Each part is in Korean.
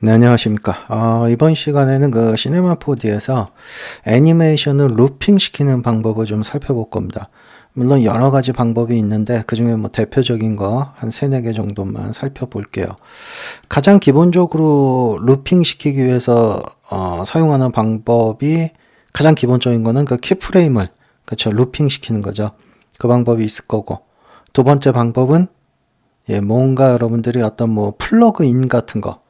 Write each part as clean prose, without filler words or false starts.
네, 안녕하십니까. 이번 시간에는 그 시네마 4D에서 애니메이션을 루핑 시키는 방법을 좀 살펴볼 겁니다. 물론 여러 가지 방법이 있는데 그 중에 뭐 대표적인 거 한 3, 4개 정도만 살펴볼게요. 가장 기본적으로 루핑 시키기 위해서 사용하는 방법이 가장 기본적인 거는 그 키프레임을 그쵸 루핑 시키는 거죠. 그 방법이 있을 거고, 두 번째 방법은 뭔가 여러분들이 어떤 뭐 플러그인 같은 거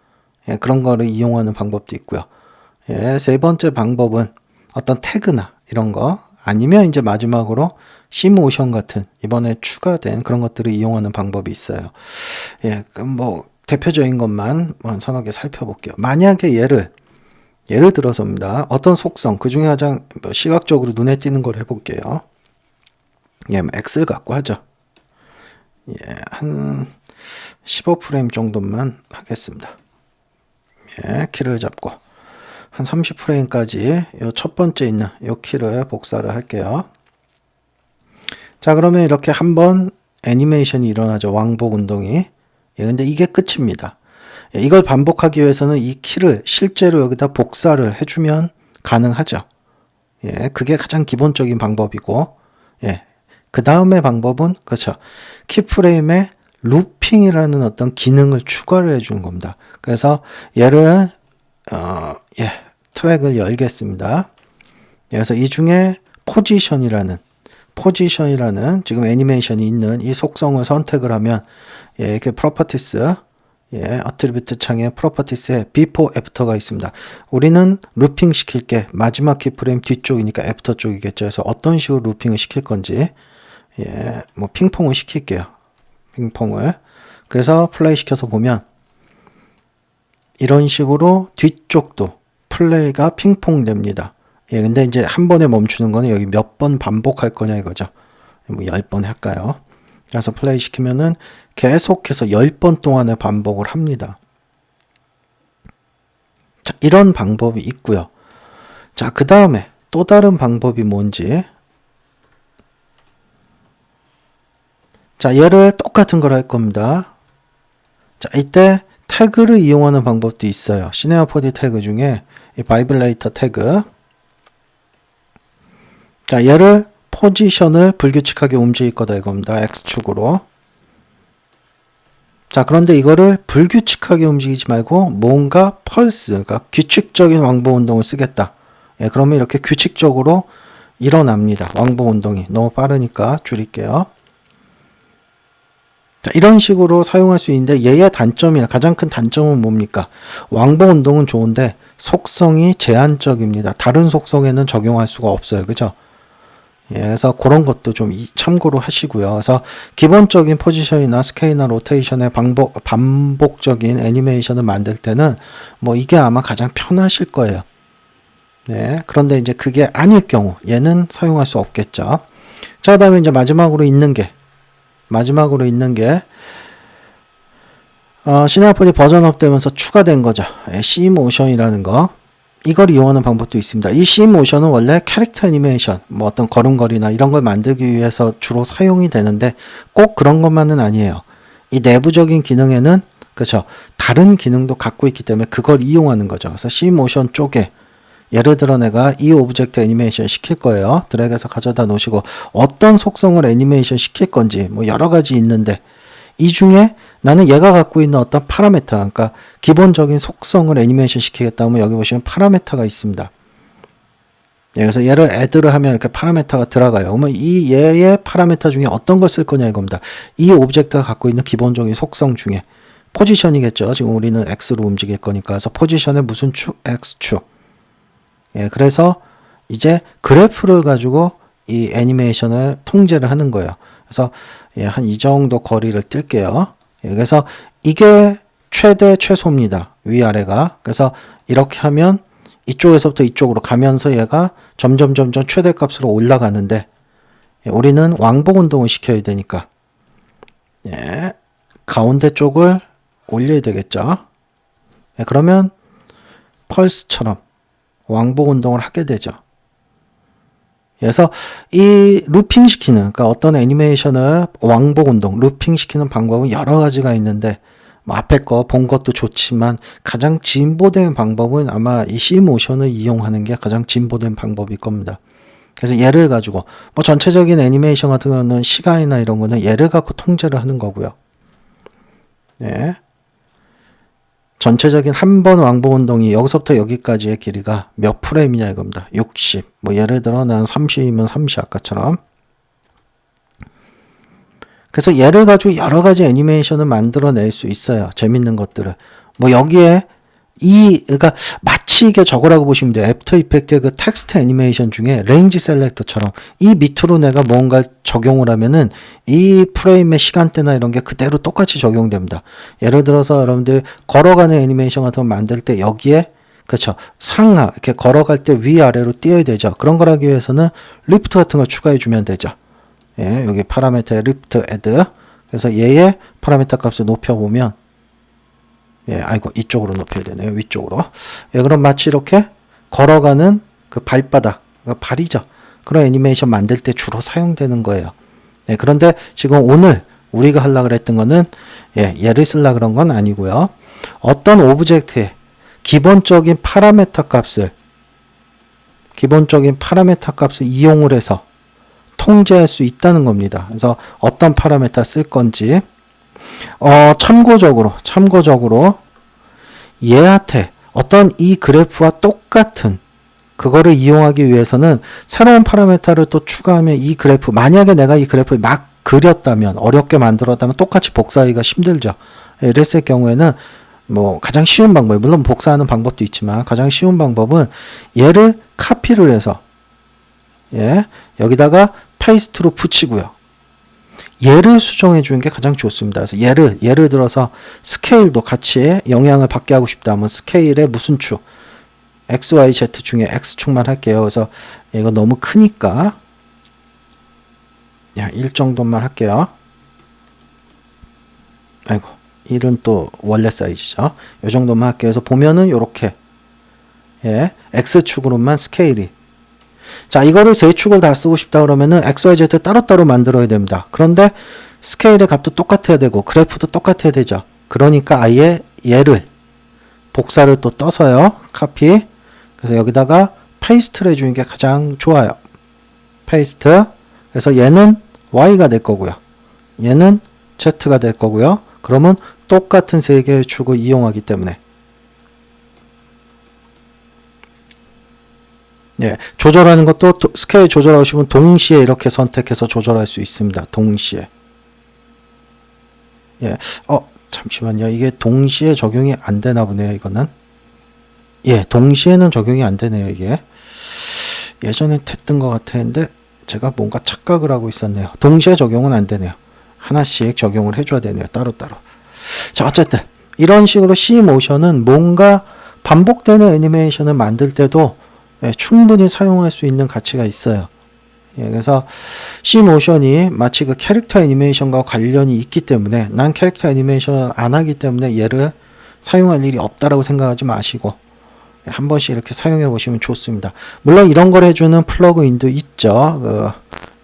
그런 거를 이용하는 방법도 있고요. 세 번째 방법은 어떤 태그나 이런 거, 아니면 이제 마지막으로 시모션 같은 이번에 추가된 그런 것들을 이용하는 방법이 있어요. 그럼 뭐 대표적인 것만 서너 개 살펴볼게요. 만약에 예를 들어서입니다. 어떤 속성, 그 중에 가장 시각적으로 눈에 띄는 걸 해볼게요. X를 갖고 하죠. 한 15프레임 정도만 하겠습니다. 키를 잡고 한 30프레임까지 요 첫 번째 있는 요 키를 복사를 할게요. 자, 그러면 이렇게 한번 애니메이션이 일어나죠. 왕복 운동이. 근데 이게 끝입니다. 이걸 반복하기 위해서는 이 키를 실제로 여기다 복사를 해주면 가능하죠. 그게 가장 기본적인 방법이고, 그 다음에 방법은 그렇죠. 키프레임에 루핑이라는 어떤 기능을 추가를 해주는 겁니다. 그래서 얘를 트랙을 열겠습니다. 그래서 이 중에 포지션이라는 지금 애니메이션이 있는 이 속성을 선택을 하면 이렇게 프로퍼티스 어트리뷰트 창에 프로퍼티스에 before after가 있습니다. 우리는 루핑 시킬 게 마지막 키프레임 뒤쪽이니까 애프터 쪽이겠죠. 그래서 어떤 식으로 루핑을 시킬 건지 뭐 핑퐁을 시킬게요. 핑퐁을. 그래서 플레이 시켜서 보면 이런 식으로 뒤쪽도 플레이가 핑퐁 됩니다. 근데 이제 한 번에 멈추는 거는 여기 몇 번 반복할 거냐 이거죠. 뭐 10번 할까요? 그래서 플레이 시키면은 계속해서 10번 동안을 반복을 합니다. 자, 이런 방법이 있고요. 자, 그 다음에 또 다른 방법이 뭔지. 자, 얘를 똑같은 걸 할 겁니다. 자, 이때 태그를 이용하는 방법도 있어요. 시네마 4D 태그 중에 이 바이블레이터 태그. 자, 얘를 포지션을 불규칙하게 움직일 거다 이겁니다. X축으로. 자, 그런데 이거를 불규칙하게 움직이지 말고 뭔가 펄스, 그러니까 규칙적인 왕복 운동을 쓰겠다. 그러면 이렇게 규칙적으로 일어납니다. 왕복 운동이. 너무 빠르니까 줄일게요. 자, 이런 식으로 사용할 수 있는데 얘의 단점이나 가장 큰 단점은 뭡니까? 왕복 운동은 좋은데 속성이 제한적입니다. 다른 속성에는 적용할 수가 없어요. 그죠? 그래서 그런 것도 좀 참고로 하시고요. 그래서 기본적인 포지션이나 스케일이나 로테이션의 반복적인 애니메이션을 만들 때는 뭐 이게 아마 가장 편하실 거예요. 그런데 이제 그게 아닐 경우 얘는 사용할 수 없겠죠. 자, 그다음에 이제 마지막으로 있는 게 시네마 4D 버전업 되면서 추가된 거죠. C모션이라는 거. 이걸 이용하는 방법도 있습니다. 이 C모션은 원래 캐릭터 애니메이션, 뭐 어떤 걸음걸이나 이런 걸 만들기 위해서 주로 사용이 되는데 꼭 그런 것만은 아니에요. 이 내부적인 기능에는 그렇죠. 다른 기능도 갖고 있기 때문에 그걸 이용하는 거죠. 그래서 C모션 쪽에 예를 들어 내가 이 오브젝트 애니메이션 시킬 거예요. 드래그해서 가져다 놓으시고 어떤 속성을 애니메이션 시킬 건지 뭐 여러 가지 있는데 이 중에 나는 얘가 갖고 있는 어떤 파라메터, 그러니까 기본적인 속성을 애니메이션 시키겠다 하면 여기 보시면 파라메터가 있습니다. 그래서 얘를 add를 하면 이렇게 파라메터가 들어가요. 그러면 이 얘의 파라메터 중에 어떤 걸 쓸 거냐 이겁니다. 이 오브젝트가 갖고 있는 기본적인 속성 중에 포지션이겠죠. 지금 우리는 X로 움직일 거니까. 그래서 포지션의 무슨 축? X축. 그래서 이제 그래프를 가지고 이 애니메이션을 통제를 하는 거예요. 그래서 한 이 정도 거리를 뛸게요. 그래서 이게 최대 최소입니다. 위아래가. 그래서 이렇게 하면 이쪽에서부터 이쪽으로 가면서 얘가 점점 최대값으로 올라가는데 우리는 왕복 운동을 시켜야 되니까 가운데 쪽을 올려야 되겠죠. 그러면 펄스처럼 왕복 운동을 하게 되죠. 그래서 이 루핑 시키는, 그러니까 어떤 애니메이션을 왕복 운동, 루핑 시키는 방법은 여러 가지가 있는데 뭐 앞에 거 본 것도 좋지만 가장 진보된 방법은 아마 이 C모션을 이용하는 게 가장 진보된 방법일 겁니다. 그래서 얘를 가지고 뭐 전체적인 애니메이션 같은 거는 시간이나 이런 거는 얘를 갖고 통제를 하는 거고요. 네. 전체적인 한 번 왕복 운동이 여기서부터 여기까지의 길이가 몇 프레임이냐 이겁니다. 60. 뭐 예를 들어 난 30이면 30 아까처럼. 그래서 얘를 가지고 여러 가지 애니메이션을 만들어낼 수 있어요. 재밌는 것들을. 뭐 여기에 그러니까 마치 이게 저거라고 보시면 돼요. 애프터 이펙트의 그 텍스트 애니메이션 중에 레인지 셀렉터처럼 이 밑으로 내가 뭔가 적용을 하면은 이 프레임의 시간대나 이런 게 그대로 똑같이 적용됩니다. 예를 들어서 여러분들 걸어가는 애니메이션 같은 거 만들 때 여기에 그렇죠. 상하 이렇게 걸어갈 때 위아래로 띄어야 되죠. 그런 걸 하기 위해서는 리프트 같은 걸 추가해 주면 되죠. 예, 여기 파라미터의 리프트 애드. 그래서 얘의 파라미터 값을 높여보면 예, 아이고, 이쪽으로 높여야 되네요. 위쪽으로. 예, 그럼 마치 이렇게 걸어가는 그 발바닥, 발이죠. 그런 애니메이션 만들 때 주로 사용되는 거예요. 예, 그런데 지금 오늘 우리가 하려고 그랬던 거는, 예, 얘를 쓰려고 그런 건 아니고요. 어떤 오브젝트의 기본적인 파라미터 값을 이용을 해서 통제할 수 있다는 겁니다. 그래서 어떤 파라미터 쓸 건지, 참고적으로 얘한테 어떤 이 그래프와 똑같은 그거를 이용하기 위해서는 새로운 파라미터를 또 추가하면 이 그래프, 만약에 내가 이 그래프를 막 그렸다면, 어렵게 만들었다면 똑같이 복사하기가 힘들죠. 이랬을 경우에는 뭐 가장 쉬운 방법, 물론 복사하는 방법도 있지만 가장 쉬운 방법은 얘를 카피를 해서 예, 여기다가 페이스트로 붙이고요. 얘를 수정해 주는 게 가장 좋습니다. 그래서 예를 들어서 스케일도 같이 영향을 받게 하고 싶다 하면 스케일의 무슨 축, X, Y, Z 중에 X축만 할게요. 그래서 이거 너무 크니까 1 정도만 할게요. 아이고, 1은 또 원래 사이즈죠. 이 정도만 할게요. 그래서 보면은 요렇게 예, X축으로만 스케일이. 자, 이거를 세 축을 다 쓰고 싶다 그러면은 XYZ 따로따로 만들어야 됩니다. 그런데 스케일의 값도 똑같아야 되고 그래프도 똑같아야 되죠. 그러니까 아예 얘를 복사를 또 떠서요. 카피. 그래서 여기다가 페이스트를 해주는 게 가장 좋아요. 페이스트. 그래서 얘는 Y가 될 거고요. 얘는 Z가 될 거고요. 그러면 똑같은 세 개의 축을 이용하기 때문에 예, 조절하는 것도 스케일 조절하시면 동시에 이렇게 선택해서 조절할 수 있습니다. 동시에. 예, 잠시만요. 이게 동시에 적용이 안 되나 보네요, 이거는. 예, 동시에는 적용이 안 되네요, 이게. 예전에 됐던 것 같았는데, 제가 뭔가 착각을 하고 있었네요. 동시에 적용은 안 되네요. 하나씩 적용을 해줘야 되네요, 따로따로. 자, 어쨌든, 이런 식으로 C모션은 뭔가 반복되는 애니메이션을 만들 때도 예, 충분히 사용할 수 있는 가치가 있어요. 예, 그래서 C모션이 마치 그 캐릭터 애니메이션과 관련이 있기 때문에 난 캐릭터 애니메이션 안 하기 때문에 얘를 사용할 일이 없다라고 생각하지 마시고 예, 한 번씩 이렇게 사용해 보시면 좋습니다. 물론 이런 걸 해주는 플러그인도 있죠.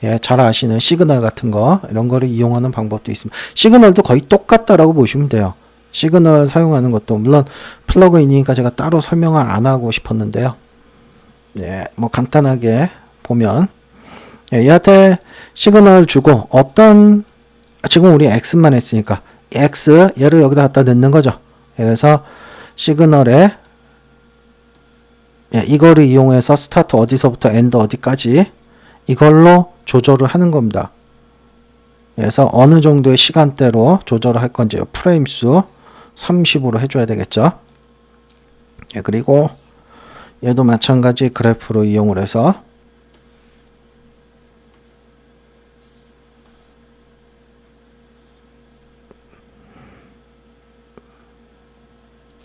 예, 잘 아시는 시그널 같은 거 이런 거를 이용하는 방법도 있습니다. 시그널도 거의 똑같다라고 보시면 돼요. 시그널 사용하는 것도 물론 플러그인이니까 제가 따로 설명을 안 하고 싶었는데요. 예, 뭐 간단하게 보면 예, 얘한테 시그널 주고 지금 우리 X만 했으니까 X 얘를 여기다 갖다 넣는 거죠. 예, 그래서 시그널에 예, 이거를 이용해서 스타트 어디서부터 엔드 어디까지 이걸로 조절을 하는 겁니다. 그래서 어느 정도의 시간대로 조절을 할 건지 프레임 수 30으로 해줘야 되겠죠. 예, 그리고 얘도 마찬가지 그래프로 이용을 해서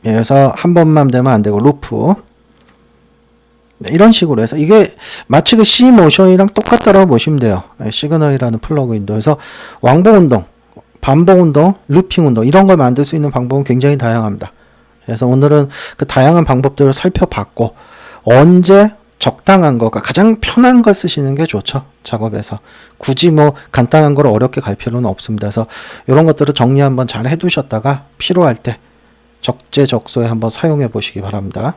그래서 한 번만 되면 안 되고 루프 네, 이런 식으로 해서 이게 마치 그 C모션이랑 똑같다라고 보시면 돼요. 시그널이라는 플러그인도. 그래서 왕복 운동, 반복 운동, 루핑 운동 이런 걸 만들 수 있는 방법은 굉장히 다양합니다. 그래서 오늘은 그 다양한 방법들을 살펴봤고 언제 적당한 거가 가장 편한 걸 쓰시는 게 좋죠. 작업에서. 굳이 뭐 간단한 걸 어렵게 갈 필요는 없습니다. 그래서 이런 것들을 정리 한번 잘 해두셨다가 필요할 때 적재적소에 한번 사용해 보시기 바랍니다.